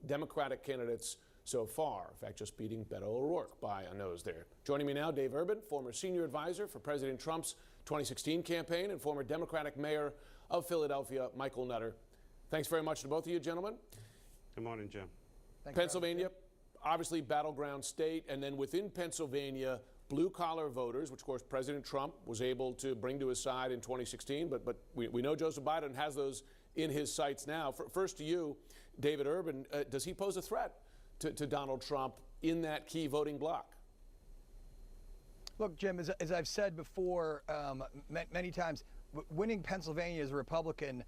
Democratic candidates so far. In fact, just beating Beto O'Rourke by a nose there. Joining me now, Dave Urban, former senior advisor for President Trump's 2016 campaign and former Democratic mayor of Philadelphia, Michael Nutter. Thanks very much to both of you, gentlemen. Good morning, Jim. Thanks, Pennsylvania, obviously battleground state, and then within Pennsylvania, blue-collar voters, which of course President Trump was able to bring to his side in 2016, but we know Joseph Biden has those in his sights now. First to you, David Urban, does he pose a threat to Donald Trump in that key voting bloc? Look, Jim, as I've said before many times, winning Pennsylvania as a Republican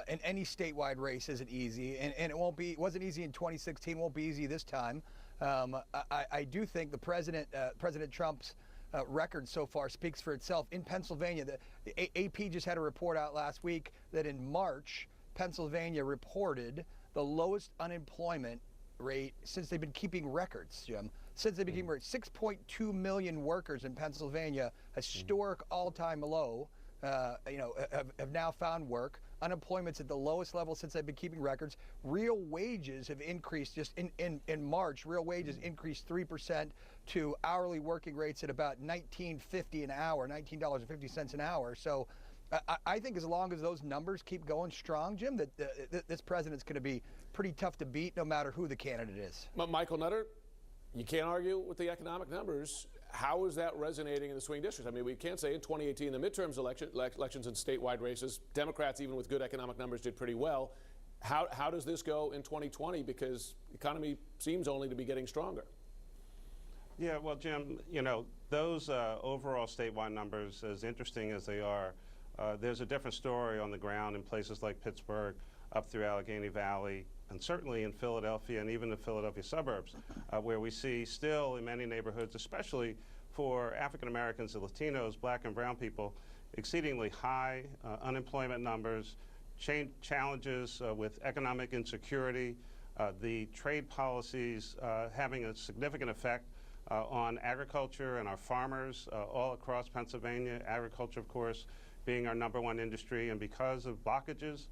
in any statewide race isn't easy, and it wasn't easy in 2016, won't be easy this time. I do think President Trump's record so far speaks for itself. In Pennsylvania, the AP just had a report out last week that in March, Pennsylvania reported the lowest unemployment rate since they've been keeping records, Jim. Since they've been keeping records, 6.2 million workers in Pennsylvania, historic all-time low, have now found work. Unemployment's at the lowest level since they've been keeping records. Real wages have increased just in March. Real wages increased 3% to hourly working rates at about $19.50 an hour, $19.50 an hour. So I think as long as those numbers keep going strong, Jim, that this president's going to be pretty tough to beat no matter who the candidate is. Michael Nutter, you can't argue with the economic numbers. How is that resonating in the swing districts? I mean, we can't say in 2018, the midterms elections and statewide races, Democrats, even with good economic numbers, did pretty well. How does this go in 2020? Because the economy seems only to be getting stronger. Yeah, well, Jim, those overall statewide numbers, as interesting as they are, there's a different story on the ground in places like Pittsburgh, up through Allegheny Valley, and certainly in Philadelphia and even the Philadelphia suburbs, where we see still in many neighborhoods, especially for African Americans and Latinos, black and brown people, exceedingly high unemployment numbers, challenges with economic insecurity, the trade policies having a significant effect on agriculture and our farmers all across Pennsylvania. Agriculture, of course, being our #1 industry, and because of blockages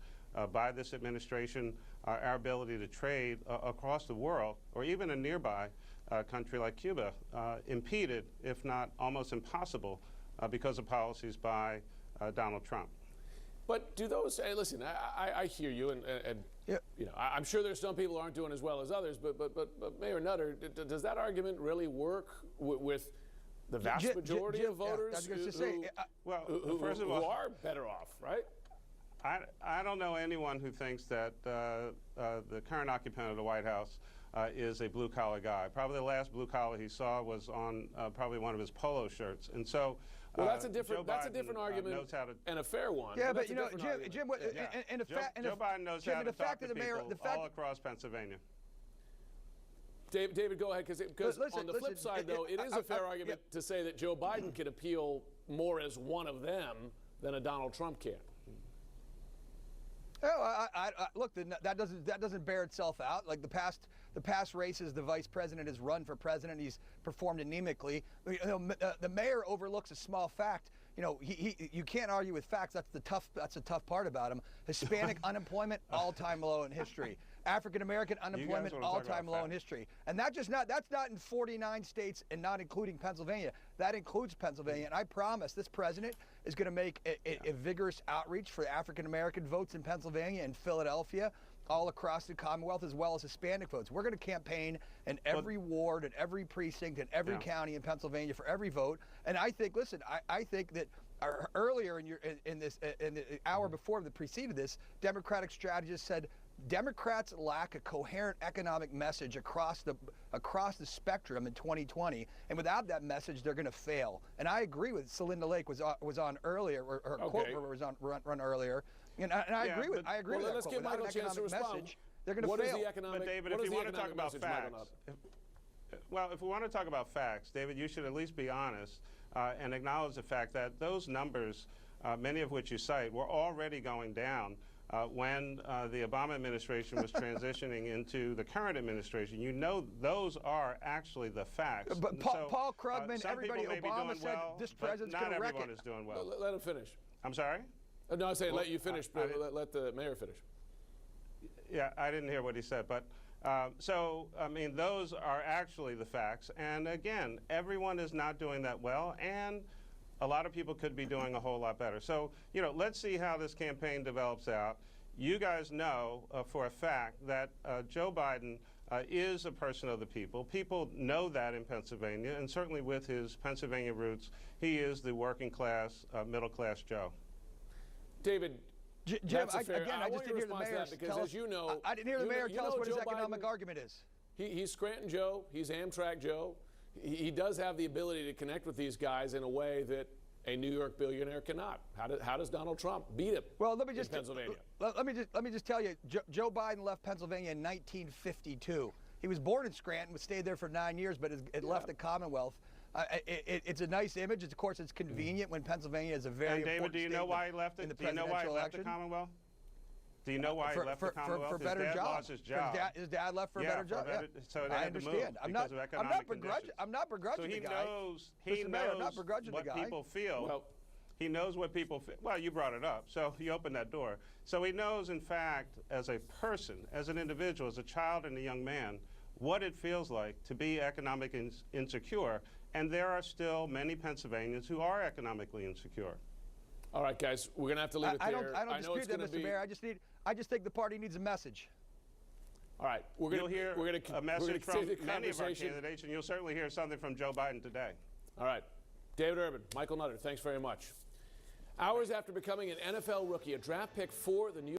by this administration, our ability to trade across the world, or even a nearby country like Cuba, impeded, if not almost impossible, because of policies by Donald Trump. But do those? Hey, listen, I hear you, and Yep. I'm sure there's some people who aren't doing as well as others. But Mayor Nutter, does that argument really work with the vast majority of voters who are better off, right? I don't know anyone who thinks that the current occupant of the White House is a blue-collar guy. Probably the last blue-collar he saw was on probably one of his polo shirts. And so, well, that's a different argument and a fair one. Yeah, but Jim, Joe Biden knows how to talk to people all across Pennsylvania. David, go ahead, because on the flip side, though, it is a fair argument to say that Joe Biden could appeal more as one of them than a Donald Trump can. Oh, look, that doesn't bear itself out. Like the past races, the vice president has run for president. He's performed anemically. The mayor overlooks a small fact. You can't argue with facts. That's the tough part about him. Hispanic unemployment, all-time low in history. African American unemployment, all-time low in history. And that's not in 49 states and not including Pennsylvania. That includes Pennsylvania. And I promise this president is going to make a vigorous outreach for African American votes in Pennsylvania and Philadelphia, all across the Commonwealth, as well as Hispanic votes. We're going to campaign in every ward, in every precinct, in every county in Pennsylvania for every vote. And I think, listen, I think that earlier in the hour before that preceded this, Democratic strategists said Democrats lack a coherent economic message across the spectrum in 2020, and without that message, they're going to fail. And I agree with Celinda Lake was on earlier, or her quote was on run earlier, and I agree with that. Let's give Michael a chance to respond. Message, they're going to fail. What is the economic? But David, if you want to talk about facts, if we want to talk about facts, David, you should at least be honest and acknowledge the fact that those numbers, many of which you cite, were already going down. When the Obama administration was transitioning into the current administration. Those are actually the facts. But Paul Krugman, everybody, Obama said this president's going to wreck it. Not everyone is doing well. Let him finish. I'm sorry? No, I say let you finish, but let the mayor finish. Yeah, I didn't hear what he said, but So, I mean, those are actually the facts. And again, everyone is not doing that well, and a lot of people could be doing a whole lot better. So, you know, let's see how this campaign develops out. You guys know for a fact that Joe Biden is a person of the people. People know that in Pennsylvania, and certainly with his Pennsylvania roots, he is the working class, middle class Joe. David, Jim, that's a I fair, just want didn't your hear the response to mayor that because, tell as you know, I didn't hear the mayor tell us what his Joe economic Biden, argument is. He's Scranton Joe. He's Amtrak Joe. He does have the ability to connect with these guys in a way that a New York billionaire cannot. How does Donald Trump beat him? Well, let me just in Pennsylvania. Let me just tell you, Joe Biden left Pennsylvania in 1952. He was born in Scranton, stayed there for 9 years, but it left the Commonwealth. It's a nice image. Of course, it's convenient when Pennsylvania is a very And David, important do you know state why he left it? in the Do you know why he presidential left the election. Commonwealth? Do you know why he left the Commonwealth? For better his dad jobs. lost his job. His dad left for a Yeah, better job. so they I had to move understand. because of economic conditions. I'm not begrudging So he the guy. knows. He Mr. Mayor, I'm not knows begrudging what the guy. people feel. Well, he knows what people feel. Well, you brought it up, so you opened that door. So he knows, in fact, as a person, as an individual, as a child and a young man, what it feels like to be economically insecure. And there are still many Pennsylvanians who are economically insecure. all right, guys, we're going to have to leave it I there. don't know dispute it's that, gonna Mr. be, Mayor. I just think the party needs a message. All right, we're You'll going hear to a message from the many of our conversation. candidates, and you'll certainly hear something from Joe Biden today. All right, David Urban, Michael Nutter, thanks very much. Hours after becoming an NFL rookie, a draft pick for the New